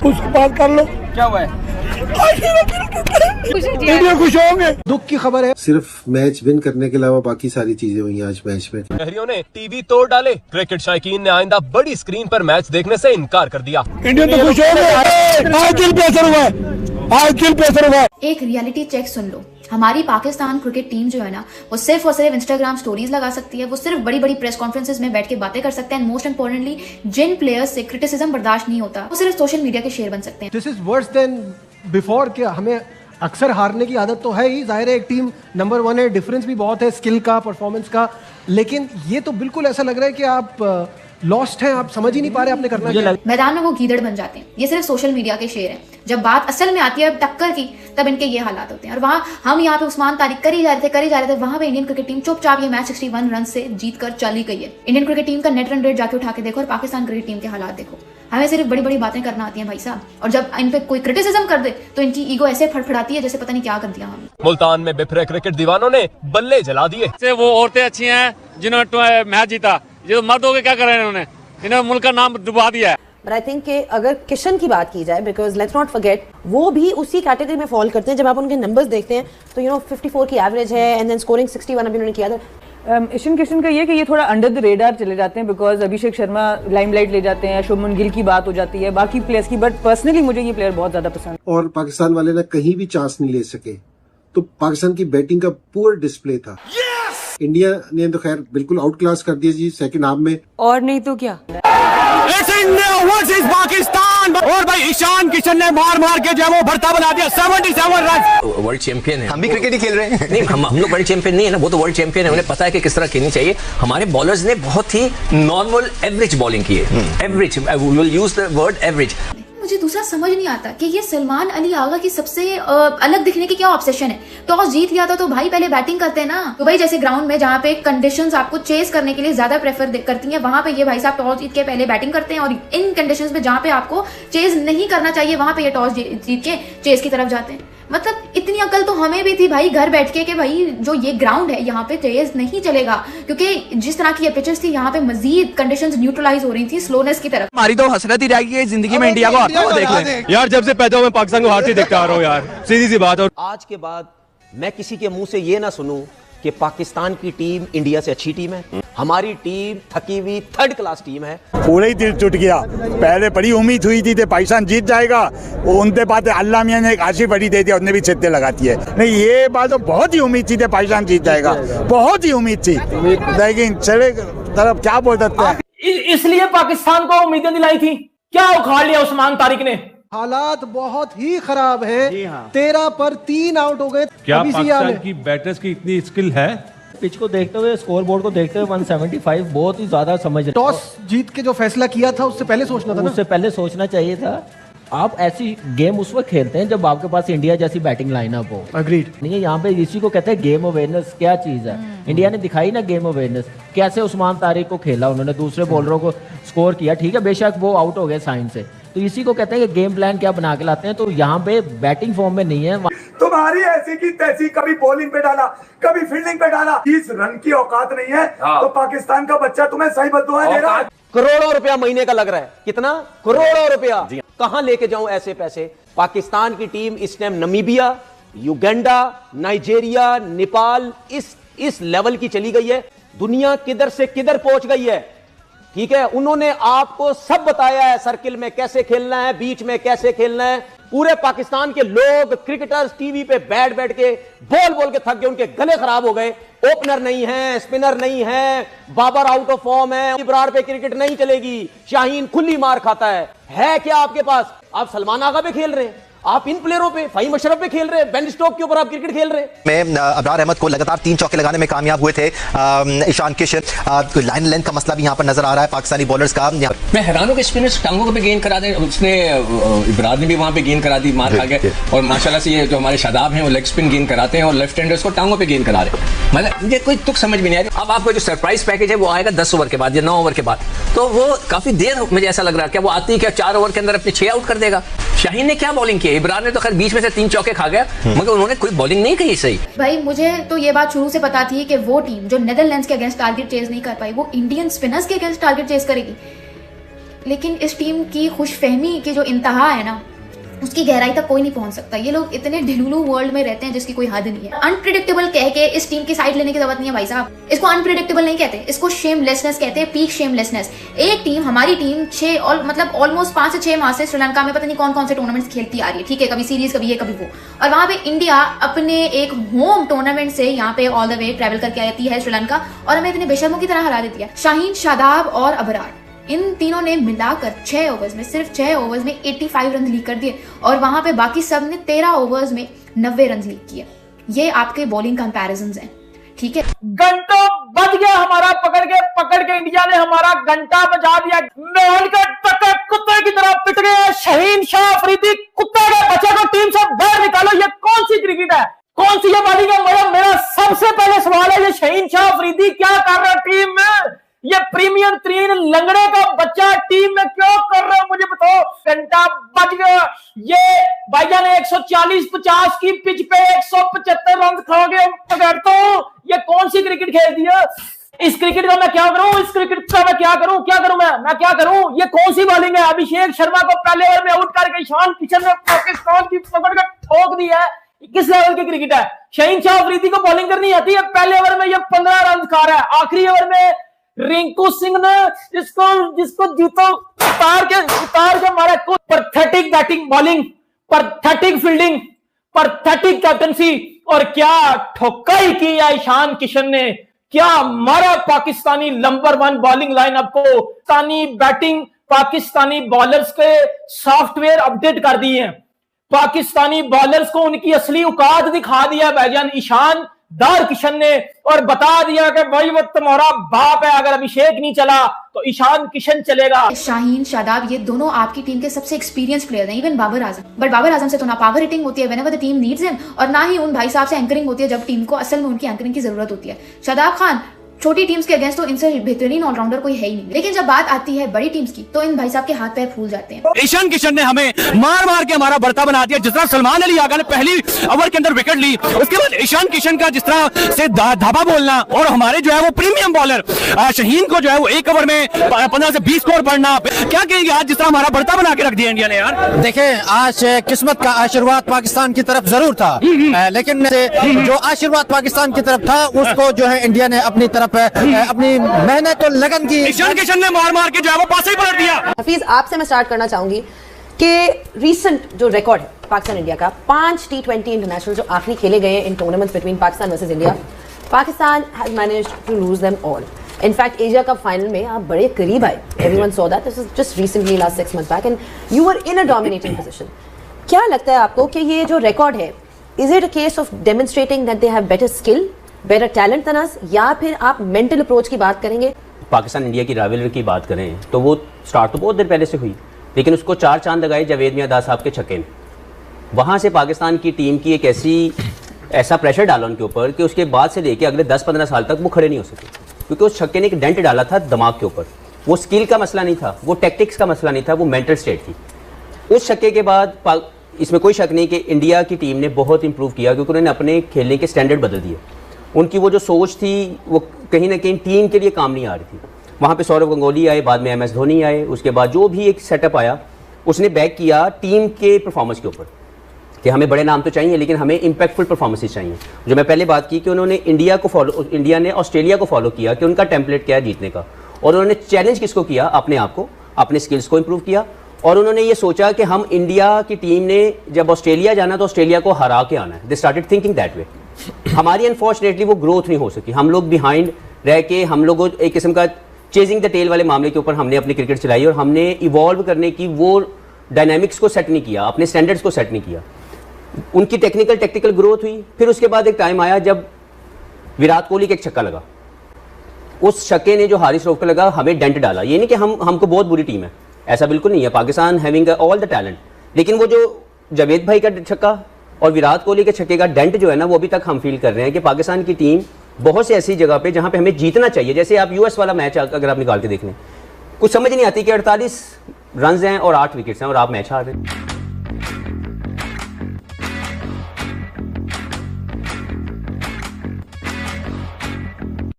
उससे बात कर लो। क्या हुआ है? इंडिया खुश होंगे। दुख की खबर है। सिर्फ मैच विन करने के अलावा बाकी सारी चीजें हुई आज मैच में। शहरियों ने टीवी तोड़ डाले। क्रिकेट शायकीन ने आइंदा बड़ी स्क्रीन पर मैच देखने से इनकार कर दिया। इंडिया तो खुश होंगे। आज दिल पे असर हुआ है। आज दिल पे असर हुआ है। एक रियलिटी चेक सुन लो। हमारी पाकिस्तान क्रिकेट टीम जो है ना, वो सिर्फ और सिर्फ इंस्टाग्राम स्टोरीज लगा सकती है। वो सिर्फ बड़ी बड़ी प्रेस कॉन्फ्रेंसेस में बैठ के बातें कर सकते हैं। मोस्ट इंपॉर्टेंटली, जिन प्लेयर्स से क्रिटिसिज्म बर्दाश्त नहीं होता, वो सिर्फ सोशल मीडिया के शेर बन सकते हैं। This is worse than before. क्या हमें अक्सर हारने की आदत तो है ही, जाहिर है एक टीम नंबर 1 है, डिफरेंस भी बहुत है स्किल का, परफॉर्मेंस का, लेकिन ये तो बिल्कुल ऐसा लग रहा है कि आप लॉस्ट हैं, आप समझ ही नहीं पा रहे आपने करना क्या। मैदान में वो गीदड़ बन जाते हैं। ये सिर्फ सोशल मीडिया के शेर हैं। जब बात असल में आती है टक्कर की, तब इनके ये हालात होते हैं। और वहां हम यहाँ पे उस्मान तारिक करी जा रहे थे, वहां पे इंडियन क्रिकेट टीम चुपचाप ये मैच 61 रन से जीत कर चली गई है। इंडियन क्रिकेट टीम का नेट रन रेट जाके उठा के देखो और पाकिस्तान क्रिकेट टीम के हालात देखो। हमें सिर्फ बड़ी बड़ी बातें करना आती हैं भाई साहब, और जब इन पे कोई क्रिटिसिज्म कर दे तो इनकी ईगो ऐसे फड़फड़ाती है जैसे पता नहीं क्या कर दिया हमने। मुल्तान में बिफरे क्रिकेट दीवानों ने बल्ले जला दिए। वो औरतें अच्छी हैं जिन्होंने मैच जीता, ये तो मर्द हो गए क्या कर रहे हैं इन्होंने, इन्होंने मुल्क का नाम डुबा दिया है। बट आई थिंक कि अगर किशन की बात की जाए, बिकॉज लेट्स नॉट फॉरगेट, वो भी उसी कैटेगरी में फॉल करते हैं। जब आप उनके नंबर्स देखते हैं तो 54 की एवरेज है एंड देन स्कोरिंग 61 अभी उन्होंने किया था। ईशान किशन का ये कि ये थोड़ा अंडर द रेडार चले जाते हैं, बिकॉज अभिषेक शर्मा लाइमलाइट ले जाते हैं, शुभमन गिल की बात हो जाती है, बाकी प्लेयर्स की, बट पर्सनली मुझे ये प्लेयर बहुत ज्यादा पसंद है। और पाकिस्तान वाले ना कहीं भी चांस नहीं ले सके, तो पाकिस्तान की बैटिंग का पूरा डिस्प्ले था। इंडिया ने तो खैर बिल्कुल आउट क्लास कर दिया जी सेकंड हाफ में। और नहीं तो क्या, पाकिस्तान। और भाई ईशान किशन ने मार मार के जो है वो भरता बना दिया। 77 रन। वर्ल्ड चैंपियन है। हम भी क्रिकेट ही खेल रहे हैं। नहीं, हम लोग वर्ल्ड चैंपियन नहीं है ना, वो तो वर्ल्ड चैंपियन है, उन्हें पता है कि किस तरह खेलनी चाहिए। हमारे बॉलर्स ने बहुत ही नॉर्मल एवरेज बॉलिंग की है। Average, we will use the word average. मुझे दूसरा समझ नहीं आता कि ये सलमान अली आगा की सबसे अलग दिखने की क्या ऑब्सेशन है। टॉस जीत लिया था तो भाई पहले बैटिंग करते हैं ना। दुबई जैसे ग्राउंड में जहाँ पे कंडीशंस आपको चेस करने के लिए ज्यादा प्रेफर करती हैं, वहां पे ये भाई साहब टॉस जीत के पहले बैटिंग करते हैं। और इन कंडीशंस में जहाँ पे आपको चेस नहीं करना चाहिए, वहां पे ये टॉस जीत के चेस की तरफ जाते हैं। मतलब इतनी अकल तो हमें भी थी भाई घर बैठ के कि भाई जो ये ग्राउंड है यहाँ पे चेस नहीं चलेगा, क्योंकि जिस तरह की ये पिचेस थी यहाँ पे मजीद कंडीशंस न्यूट्रलाइज हो रही थी स्लोनेस की तरफ। हमारी तो हसरत ही रह गई है जिंदगी में इंडिया को हारता हुआ देख लें। यार जब से पैदा हुआ मैं पाकिस्तान को हारते देखता आ रहा हूँ यार, सीधी सी बात। और आज के बाद मैं किसी के मुंह से ये ना सुनूं कि पाकिस्तान की टीम इंडिया से अच्छी टीम है। हमारी टीम थकी हुई थर्ड क्लास टीम है। पूरा ही दिल टूट गया। पहले बड़ी उम्मीद हुई थी पाकिस्तान जीत जाएगा, उनके बाद अल्लाह मियां ने एक आशी बड़ी दे दी, उन्हें भी छत्ते लगाती है। नहीं, ये बात तो बहुत ही उम्मीद थी पाकिस्तान जीत जाएगा, बहुत ही उम्मीद थी, लेकिन चले तरफ क्या बोल सकते हैं। इसलिए पाकिस्तान को उम्मीदें दिलाई थी, क्या उखाड़ लिया उस्मान तारिक ने। हालात बहुत ही खराब है। 13 पर 3 आउट हो गए। क्या पाकिस्तान की बैटर्स की इतनी स्किल है? पिच को देखते हुए, स्कोर बोर्ड को देखते हुए 175 बहुत ही ज्यादा समझ रहे। टॉस जीत के जो फैसला किया था उससे पहले सोचना था ना? उससे पहले सोचना चाहिए था। आप ऐसी गेम उस वक्त खेलते हैं जब आपके पास इंडिया जैसी बैटिंग लाइनअप हो। अग्रीड। नहीं, यहाँ पे इसी को कहते हैं गेम अवेयरनेस। क्या चीज है? इंडिया ने दिखाई ना गेम अवेयरनेस। कैसे उस्मान तारिक को खेला उन्होंने, दूसरे बॉलरों को स्कोर किया। ठीक है, बेशक वो आउट हो गए साइन से, तो इसी को कहते हैं कि गेम प्लान क्या बना के लाते हैं। तो यहाँ पे बैटिंग फॉर्म में नहीं है। तुम्हारी ऐसी की तैसी, कभी बॉलिंग पे डाला, कभी फील्डिंग पे डाला। 30 रन की औकात नहीं है तो पाकिस्तान का बच्चा तुम्हें सही बद्दुआ दे रहा है। करोड़ों रुपया महीने का लग रहा है। कितना? करोड़ों रुपया। कहां लेके जाऊं ऐसे पैसे? पाकिस्तान की टीम इस time Namibia, Uganda, Nigeria, Nepal इस लेवल की चली गई है। दुनिया किधर से किधर पहुंच गई है। ठीक है, उन्होंने आपको सब बताया है, सर्किल में कैसे खेलना है, बीच में कैसे खेलना है। पूरे पाकिस्तान के लोग क्रिकेटर्स टीवी पे बैठ बैठ के बोल के थक गए, उनके गले खराब हो गए। ओपनर नहीं है, स्पिनर नहीं है, बाबर आउट ऑफ फॉर्म है, इब्रार पे क्रिकेट नहीं चलेगी, शाहीन खुली मार खाता है क्या आपके पास? आप सलमान आगा पे खेल रहे हैं, आप इन प्लेयरों पे, फहीम अशरफ पे खेल रहे हैं, बेन स्टोक के ऊपर आप क्रिकेट खेल रहे हैं। मैं अबरार अहमद को लगातार 3 चौके लगाने में कामयाब हुए थे। ईशान किशन, लाइन लेंथ का मसला भी यहाँ पर नजर आ रहा है पाकिस्तानी बॉलर्स का। मैं हैरान हूँ कि स्पिनर्स टांगों पे गेंद करा दे। उसने इब्रार ने भी वहाँ पे गेंद करा दी, मार खा गए। और माशाल्लाह से ये जो हमारे शादाब हैं वो लेग स्पिन गेंद कराते हैं और लेफ्ट हैंडर्स को टांगों पे गेंद करा रहे हैं। मतलब मुझे कोई तुक समझ में नहीं आ रही। अब आपको जो सरप्राइज पैकेज है वो आएगा 10 ओवर के बाद या 9 ओवर के बाद, तो वो काफी देर मुझे ऐसा लग रहा है। क्या वो आती है क्या 4 ओवर के अंदर अपने 6 आउट कर देगा? शाहीन ने क्या बॉलिंग की? इब्रार ने तो खैर बीच में से 3 चौके खा गया, मगर उन्होंने कोई बॉलिंग नहीं की सही। भाई मुझे तो ये बात शुरू से पता थी कि वो टीम जो नेदरलैंड्स के अगेंस्ट टारगेट चेज नहीं कर पाई, वो इंडियन स्पिनर्स के अगेंस्ट टारगेट चेज करेगी। लेकिन इस टीम की खुशफहमी की जो इंतहा है ना, उसकी गहराई तक कोई नहीं पहुंच सकता। ये लोग इतने ढिलुलू वर्ल्ड में रहते हैं जिसकी कोई हद नहीं है। अनप्रिडिक्टेबल कह के इस टीम की साइड लेने की जरूरत नहीं है भाई साहब। इसको अनप्रिडिक्टेबल नहीं कहते, इसको शेमलेसनेस कहते हैं, पीक शेमलेसनेस। एक टीम, हमारी टीम 6 और मतलब ऑलमोस्ट 5 से 6 माह से श्रीलंका में पता नहीं कौन कौन से टूर्नामेंट्स खेलती आ रही है, ठीक है, कभी सीरीज, कभी ये कभी वो, और वहां पे इंडिया अपने एक होम टूर्नामेंट से यहाँ पे ऑल द वे ट्रेवल करके आती है श्रीलंका और हमें इतने बेशर्मों की तरह हरा देती है। शाहीन, शादाब और अबरार, इन तीनों ने मिलाकर 6 ओवर्स में, सिर्फ 6 ओवर्स में 85 रन लीक कर दिए और वहां पे बाकी सब ने 13 ओवर्स में 90 रन लीक किए। ये आपके बॉलिंग कंपैरिजंस हैं, ठीक है। घंटों बज गया हमारा, पकड़ के इंडिया ने हमारा घंटा बजा दिया। मेहल के टके कुत्ते की तरह पिट गए। शहीन शाह अफरीदी कुत्ते के बच्चे को टीम से बाहर निकालो। ये कौन सी क्रिकेट है, कौन सी ये बॉलिंग है? मेरा सबसे पहले सवाल है, ये शहीन शाह अफरीदी क्या कर रहे हैं टीम में? ये प्रीमियर 3 लंगड़े का बच्चा टीम में क्यों कर रहे हो, मुझे बताओ। घंटा बज गया। ये भाईजान ने 140-50 की पिच पे 175 रन खा गए। तो ये कौन सी क्रिकेट खेल दी है? इस क्रिकेट का मैं क्या करूं, इस क्रिकेट का मैं क्या करूं मैं क्या करूं? ये कौन सी बॉलिंग है? अभिषेक शर्मा को पहले ओवर में आउट करके ईशान किशन ने पाकिस्तान की पकड़ कर ठोक दी है। किस लेवल की क्रिकेट है? शहीन शाह अफरीदी को बॉलिंग करनी आती है। पहले ओवर में ये 15 रन खा रहा है। आखिरी ओवर में रिंकू सिंह ने जिसको जूतों उतार के मारा। Pathetic batting, bowling, pathetic fielding, pathetic captaincy और क्या ठोकाई की है ईशान किशन ने। क्या मारा पाकिस्तानी नंबर 1 बॉलिंग लाइनअप को। पाकिस्तानी बैटिंग, पाकिस्तानी बॉलर्स के सॉफ्टवेयर अपडेट कर दिए हैं। पाकिस्तानी बॉलर्स को उनकी असली औकात दिखा दिया भाईजान ईशान दार किशन ने और बता दिया कि भाई वो तुम्हारा बाप है, अगर अभिषेक नहीं चला तो ईशान किशन चलेगा। शाहीन, शादाब, ये दोनों आपकी टीम के सबसे एक्सपीरियंस प्लेयर हैं। इवन बाबर आजम, बट बाबर आजम से तो ना पावर हिटिंग होती है whenever the team needs him, और ना ही उन भाई साहब से एंकरिंग होती है जब टीम को असल में उनकी एंकरिंग की जरूरत होती है। शादाब खान छोटी टीम्स के अगेंस्ट तो इनसे बेहतरीन ऑलराउंडर कोई है ही नहीं, लेकिन जब बात आती है बड़ी टीम्स की तो इन भाई साहब के हाथ पैर फूल जाते हैं। ईशान किशन ने हमें मार के हमारा बढ़ता बना दिया। जिस तरह सलमान अली आगा ने पहली ओवर के अंदर विकेट ली, उसके बाद ईशान किशन का जिस तरह से धाबा बोलना और हमारे जो है वो प्रीमियम बॉलर शहीन को जो है वो 1 ओवर में 15 से 20 स्कोर बढ़ना, क्या कहेंगे आज जिस तरह हमारा बढ़ता बना के रख दिया इंडिया ने? यार देखें, आज किस्मत का आशीर्वाद पाकिस्तान की तरफ जरूर था, लेकिन जो आशीर्वाद पाकिस्तान की तरफ था उसको जो है इंडिया ने अपनी तरफ अपनी मेहनत और लगन की। ईशान किशन ने मार के जो है वो पास ही पलट दिया। हफीज, आपसे मैं स्टार्ट करना चाहूंगी कि रीसेंट जो रिकॉर्ड है पाकिस्तान इंडिया का, 5 T20 इंटरनेशनल जो आखिरी खेले गए इन tournaments between Pakistan versus India, Pakistan has managed to lose them all. In fact Asia cup final में आप बड़े करीब आए। Everyone saw that, this is just recently last 6 months back, and you were in a dominating position. क्या लगता है आपको कि ये जो रिकॉर्ड है, is it a case of demonstrating that they have better skill, better talent than us, या फिर आप मेंटल अप्रोच की बात करेंगे? पाकिस्तान इंडिया की राइवलरी की बात करें तो वो स्टार्ट तो बहुत देर पहले से हुई, लेकिन उसको 4 चांद लगाए जावेद मियां दास साहब के छक्के ने। वहाँ से पाकिस्तान की टीम की एक ऐसा प्रेशर डाला उनके ऊपर कि उसके बाद से लेके अगले 10-15 साल तक वो खड़े नहीं हो सके, क्योंकि उस छक्के ने एक डेंट डाला था दिमाग के ऊपर। वो स्किल का मसला नहीं था, वो टैक्टिक्स का मसला नहीं था, वो मेंटल स्टेट थी। उस छक्के के बाद इसमें कोई शक नहीं कि इंडिया की टीम ने बहुत इंप्रूव किया, क्योंकि उन्होंने अपने खेलने के स्टैंडर्ड बदल दिए। उनकी वो जो सोच थी वो कहीं ना कहीं टीम के लिए काम नहीं आ रही थी। वहाँ पे सौरव गंगोली आए, बाद में MS धोनी आए, उसके बाद जो भी एक सेटअप आया उसने बैक किया टीम के परफॉर्मेंस के ऊपर कि हमें बड़े नाम तो चाहिए लेकिन हमें इंपैक्टफुल परफॉर्मेंसेस चाहिए। जो मैं पहले बात की कि उन्होंने इंडिया ने ऑस्ट्रेलिया को फॉलो किया कि उनका टेम्पलेट क्या है जीतने का, और उन्होंने चैलेंज किसको किया? अपने आप को, अपने स्किल्स को इंप्रूव किया। और उन्होंने ये सोचा कि हम इंडिया की टीम ने जब ऑस्ट्रेलिया जाना तो ऑस्ट्रेलिया को हरा के आना है। They started thinking that way. हमारी अनफॉर्चुनेटली वो ग्रोथ नहीं हो सकी, हम लोग बिहाइंड रह के, हम लोगों एक किस्म का चेजिंग द टेल वाले मामले के ऊपर हमने अपनी क्रिकेट चलाई और हमने इवॉल्व करने की वो डायनामिक्स को सेट नहीं किया, अपने स्टैंडर्ड्स को सेट नहीं किया। उनकी टेक्निकल ग्रोथ हुई। फिर उसके बाद एक टाइम आया जब विराट कोहली का एक छक्का लगा, उस छक्के ने जो हारिस रऊफ को लगा हमें डेंट डाला। ये नहीं कि हमको बहुत बुरी टीम है, ऐसा बिल्कुल नहीं है। Pakistan having all the talent, लेकिन वो जो जावेद भाई का छक्का और विराट कोहली के छक्के का डेंट जो है ना, वो अभी तक हम फील कर रहे हैं कि पाकिस्तान की टीम बहुत सी ऐसी जगह पे जहां पे हमें जीतना चाहिए। जैसे आप US वाला मैच अगर आप निकाल के देख लें, कुछ समझ नहीं आती कि 48 रन हैं और 8 विकेट्स हैं और आप मैच हार रहे हैं।